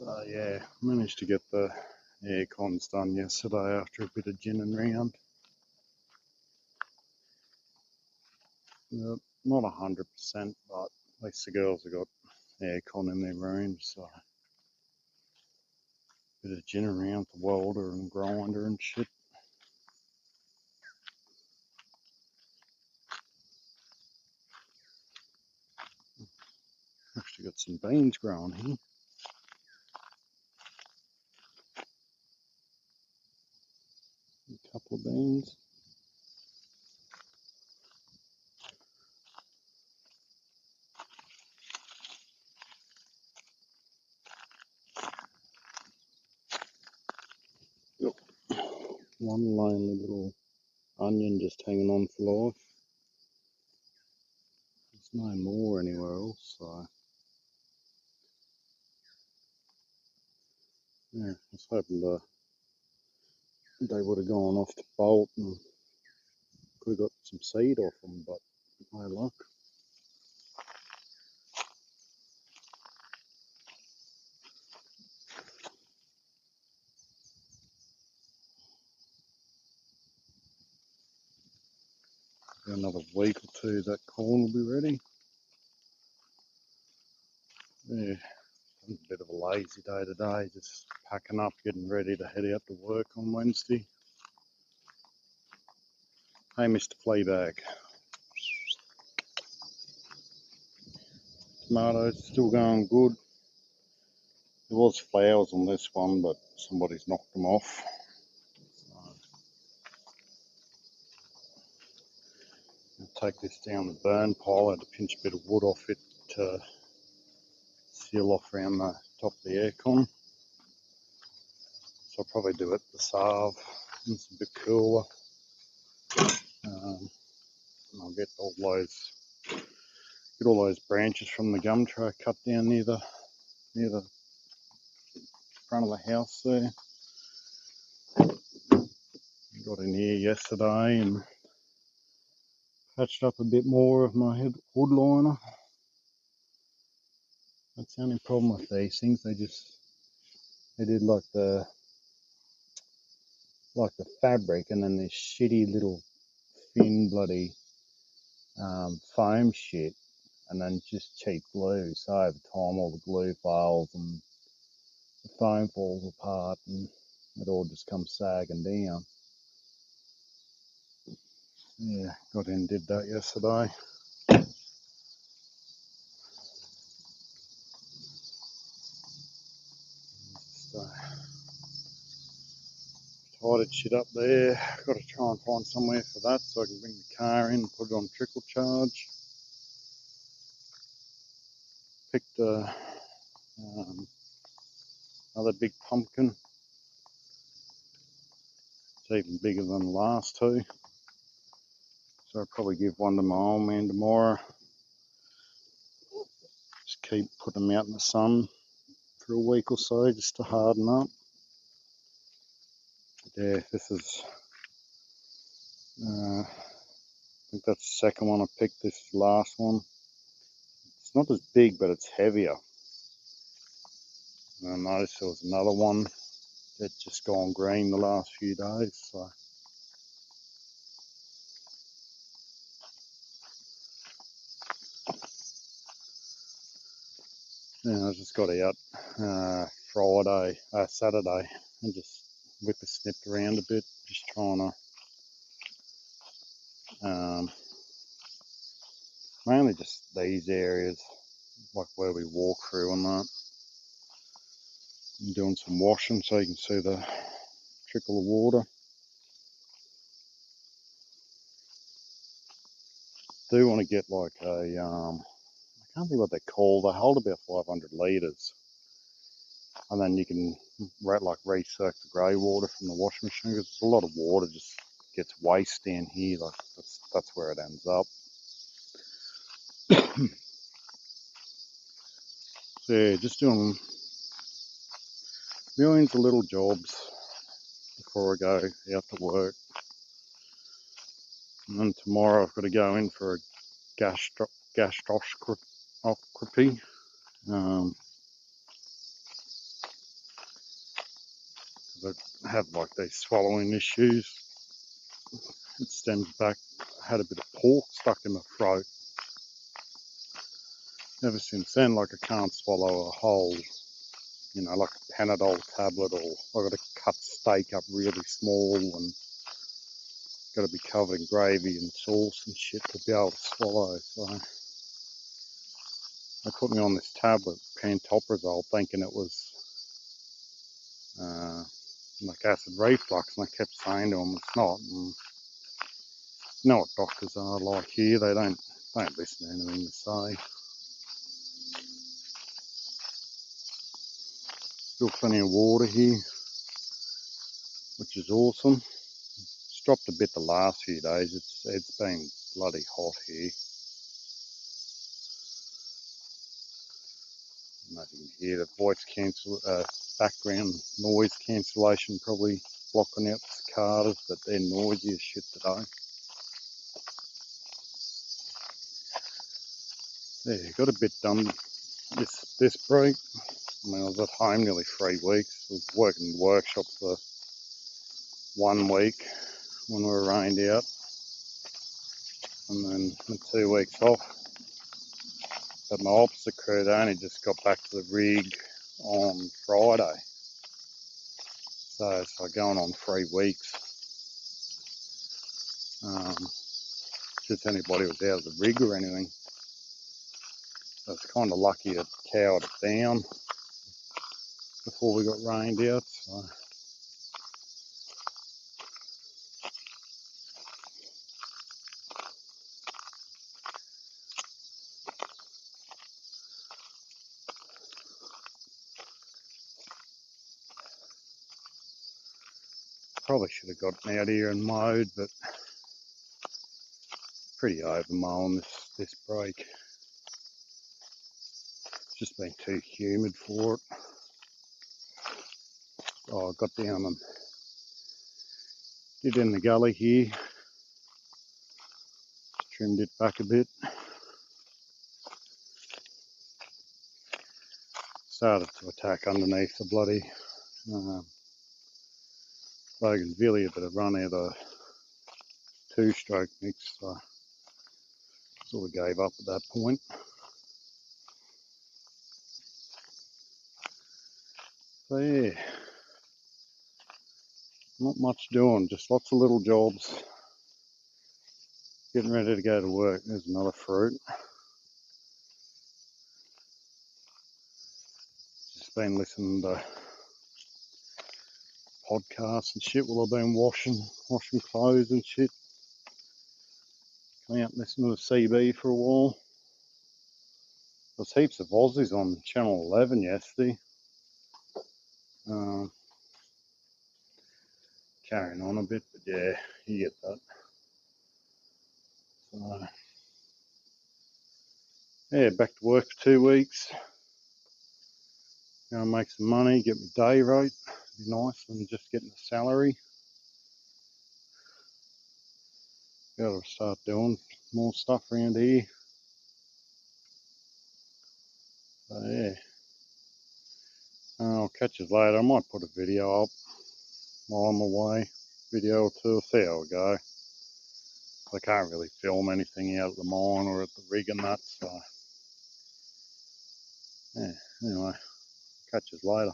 Yeah, managed to get the aircons done yesterday after a bit of ginning round. Not 100%, but at least the girls have got aircon in their rooms, so a bit of ginning around the welder and grinder and shit. Actually got some beans growing here. A couple of beans. Yep. One lonely little onion just hanging on for life. There's no more anywhere else, so yeah, I was hoping they would have gone off to bolt and could have got some seed off them, but no luck. In another week or two, that corn will be ready. Yeah, a bit of a lazy day today, just packing up, getting ready to head out to work on Wednesday. Hey, Mr. Fleabag. Tomatoes still going good. There was flowers on this one, but somebody's knocked them off. I'll take this down the burn pile. I had to pinch a bit of wood off it to seal off around the top of the aircon. So I'll probably do it this half. It's a bit cooler. I'll get all those branches from the gum tree cut down near the front of the house there. Got in here yesterday and patched up a bit more of my wood liner. That's the only problem with these things. They did like the fabric and then this shitty little thin bloody foam shit and then just cheap glue. So over time all the glue fails and the foam falls apart and it all just comes sagging down. Yeah, got in and did that yesterday. Just tidied shit up there. Got to try and find somewhere for that so I can bring the car in and put it on trickle charge. Picked another big pumpkin. It's even bigger than the last two. So I'll probably give one to my old man tomorrow. Just keep putting them out in the sun for a week or so just to harden up. Yeah, this is, I think that's the second one I picked. This is the last one. It's not as big, but it's heavier. And I noticed there was another one that just gone green the last few days. So yeah, I just got out Saturday, and just whippersnipped around a bit, just trying to, mainly just these areas, like where we walk through and that. I'm doing some washing so you can see the trickle of water. Do want to get like a, I can't think what they're called. They hold about 500 litres. And then you can recirculate the grey water from the washing machine because there's a lot of water just gets waste down here. Like that's where it ends up. So yeah, just doing millions of little jobs before I go out to work. And then tomorrow I've got to go in for a gastroscopy. because I had like these swallowing issues. It stems back. I had a bit of pork stuck in my throat. Ever since then, like I can't swallow a whole, like a Panadol tablet, or I've got to cut steak up really small and got to be covered in gravy and sauce and shit to be able to swallow. So they put me on this tablet, pantoprazole, thinking it was like acid reflux, and I kept saying to them it's not. And you know what doctors are like here, they don't listen to anything you say. Still plenty of water here, which is awesome. It's dropped a bit the last few days. It's been bloody hot here. I don't know if you can hear the background noise cancellation probably blocking out the cicadas, but they're noisy as shit today. Yeah, got a bit done this break. I mean, I was at home nearly 3 weeks. I was working in the workshop for 1 week when we were rained out, and then 2 weeks off. But my opposite crew, they only just got back to the rig on Friday. So it's like going on 3 weeks. Just anybody was out of the rig or anything. So it's kind of lucky it cowered it down before we got rained out. So probably should have gotten out here and mowed, but pretty over mowing this break. It's just been too humid for it. Oh, I got down and did in the gully here. Trimmed it back a bit. Started to attack underneath the bloody bougainvillea, but I run out of 2-stroke mix, so sort of gave up at that point. So yeah, not much doing, just lots of little jobs. Getting ready to go to work. There's another fruit. Just been listening to podcasts and shit while I've been washing clothes and shit. Come out and listen to the CB for a while. There's heaps of Aussies on Channel 11 yesterday. Carrying on a bit, but yeah, you get that. So, yeah, back to work for 2 weeks. Gonna make some money, get my day rate. Be nice than just getting a salary. Gotta start doing more stuff around here. So yeah, I'll catch you later. I might put a video up while I'm away. Video or two, see how we go. I can't really film anything out at the mine or at the rig and that, so yeah, anyway, catch you later.